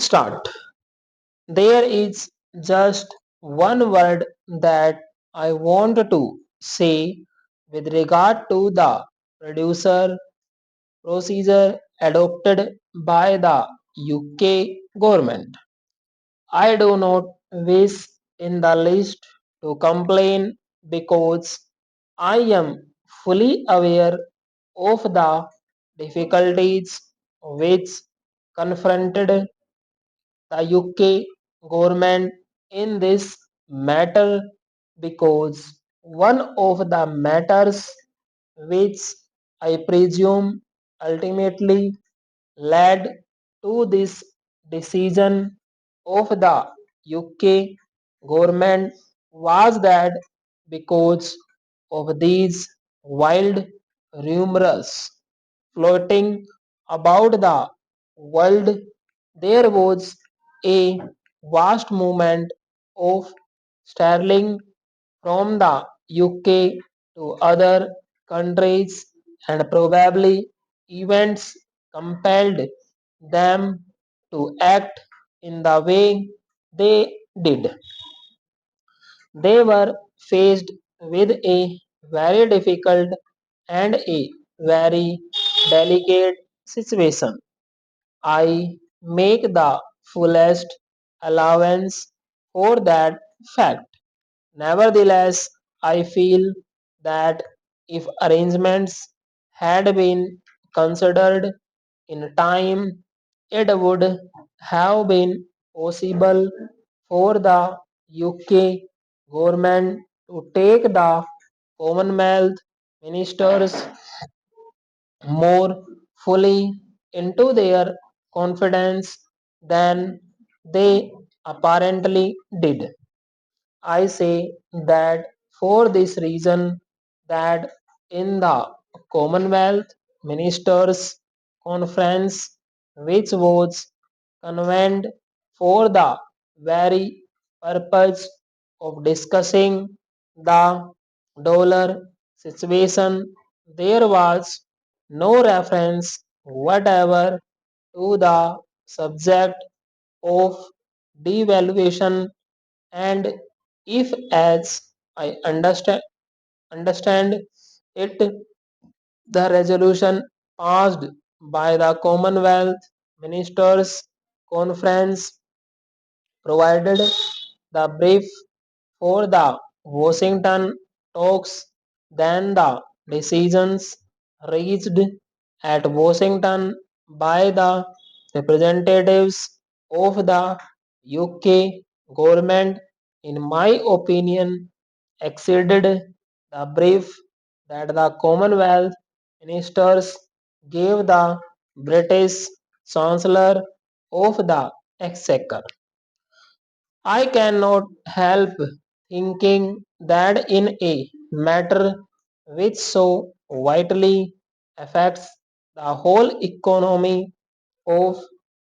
start. There is just one word that I want to say with regard to the producer procedure adopted by the UK government. I do not wish in the least to complain because I am fully aware of the difficulties which confronted the UK government in this matter because one of the matters which I presume ultimately led to this decision of the UK government was that because of these wild rumors floating about the world, there was a vast movement of sterling from the UK to other countries, and probably events compelled them to act in the way they did. They were faced with a very difficult and a very delicate situation. I make the fullest allowance for that fact. Nevertheless, I feel that if arrangements had been considered in time, it would have been possible for the UK government to take the Commonwealth ministers more fully into their confidence than they apparently did. I say that for this reason that in the Commonwealth Ministers Conference, which was convened for the very purpose of discussing the dollar situation, there was no reference whatever to the subject of devaluation, and if as I understand it, the resolution passed by the Commonwealth Ministers Conference provided the brief for the Washington talks, then the decisions reached at Washington by the representatives of the UK government, in my opinion, exceeded the brief that the Commonwealth ministers gave the British Chancellor of the Exchequer. I cannot help thinking that in a matter which so vitally affects the whole economy of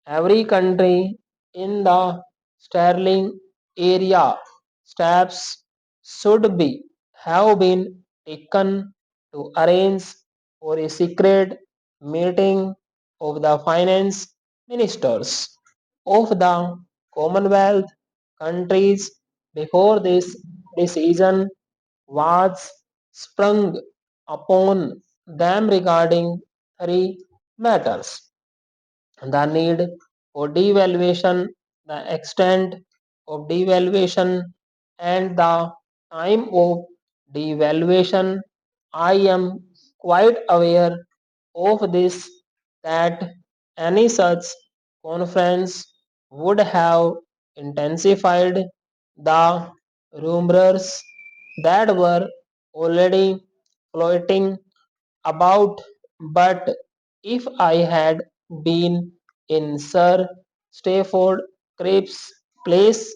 every country in the sterling area, steps should be have been taken to arrange for a secret meeting of the finance ministers of the Commonwealth countries before this decision was sprung upon them regarding three matters: the need for devaluation, the extent of devaluation, and the time of devaluation. I am quite aware of this that any such conference would have intensified the rumors that were already floating about, but if I had been in Sir Stafford Cripps' place,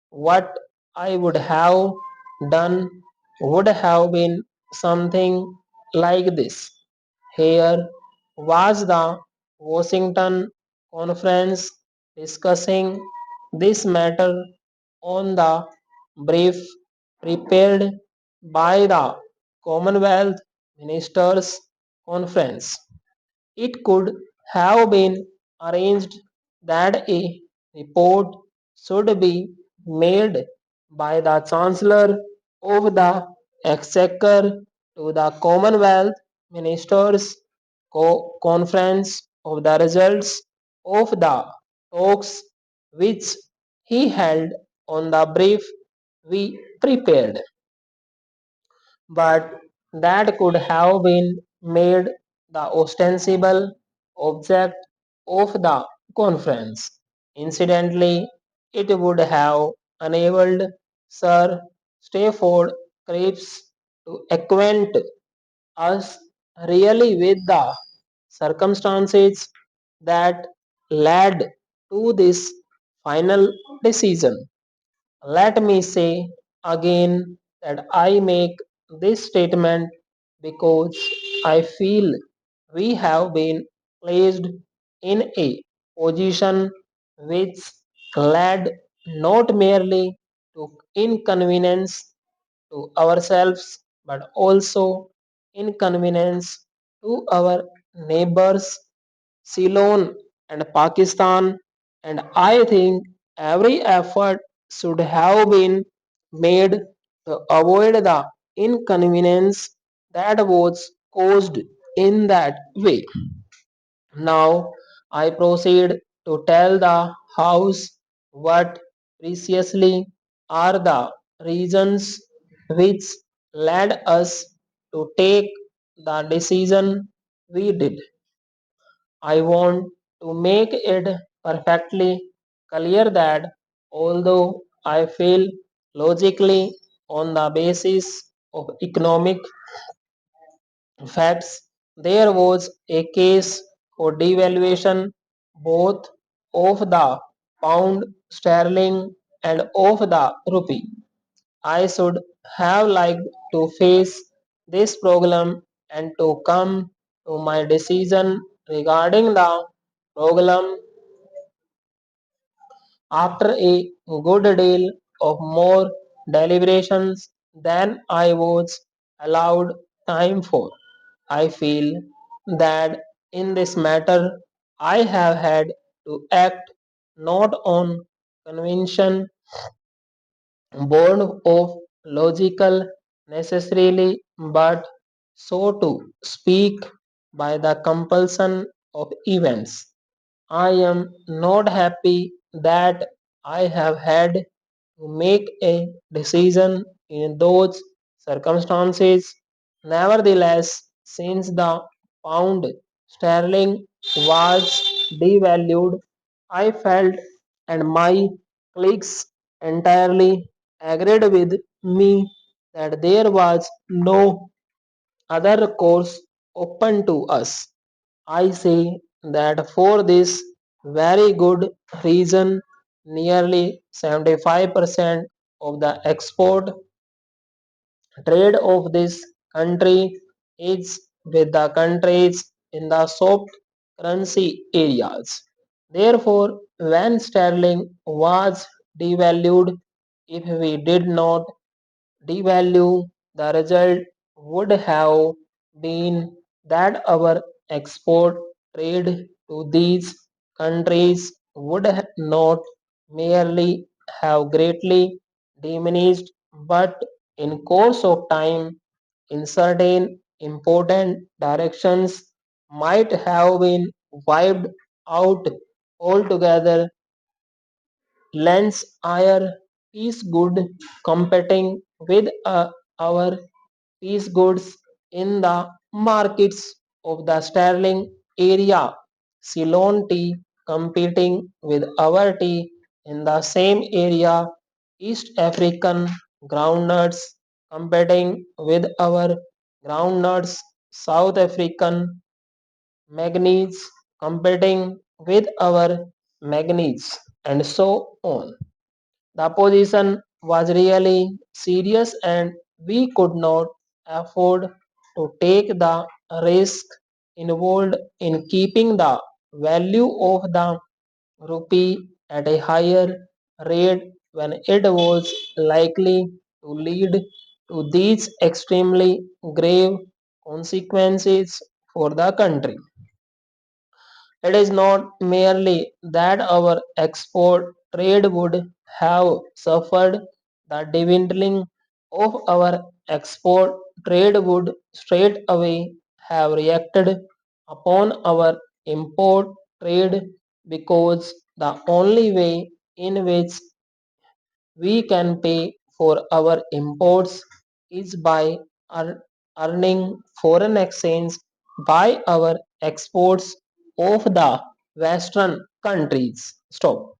what I would have done would have been something like this. Here was the Washington conference discussing this matter on the brief prepared by the Commonwealth Ministers Conference. It could have been arranged that a report should be made by the Chancellor of the Exchequer to the Commonwealth Ministers Conference of the results of the talks which he held on the brief we prepared, but that could have been made the ostensible object of the conference. Incidentally, it would have enabled Sir Stafford Cripps to acquaint us really with the circumstances that led to this final decision. Let me say again that I make this statement because I feel we have been placed in a position which led not merely to inconvenience to ourselves but also inconvenience to our neighbors Ceylon and Pakistan, and I think every effort should have been made to avoid the inconvenience that was caused in that way. Now I proceed to tell the House what precisely are the reasons which led us to take the decision we did. I want to make it perfectly clear that although I feel logically on the basis of economic facts, there was a case for devaluation both of the pound sterling and of the rupee. I should have liked to face this problem and to come to my decision regarding the problem after a good deal of more deliberations than I was allowed time for. I feel that in this matter I have had to act not on convention born of logical necessarily, but so to speak by the compulsion of events. I am not happy that I have had to make a decision in those circumstances. Nevertheless, since the pound sterling was devalued, I felt and my colleagues entirely agreed with me that there was no other course open to us. I say that for this very good reason, nearly 75% of the export trade of this country is with the countries in the soft currency areas. Therefore, when sterling was devalued, if we did not devalue, the result would have been that our export trade to these countries would not merely have greatly diminished but in course of time in certain important directions might have been wiped out altogether. Lens iron is good competing with our piece goods in the markets of the sterling area. Ceylon tea competing with our tea in the same area. East African groundnuts competing with our groundnuts. South African manganese competing with our manganese, and so on. The position was really serious and we could not afford to take the risk involved in keeping the value of the rupee at a higher rate when it was likely to lead to these extremely grave consequences for the country. It is not merely that our export trade would have suffered, the dwindling of our export trade would straight away have reacted upon our import trade, because the only way in which we can pay for our imports is by earning foreign exchange by our exports of the Western countries. Stop.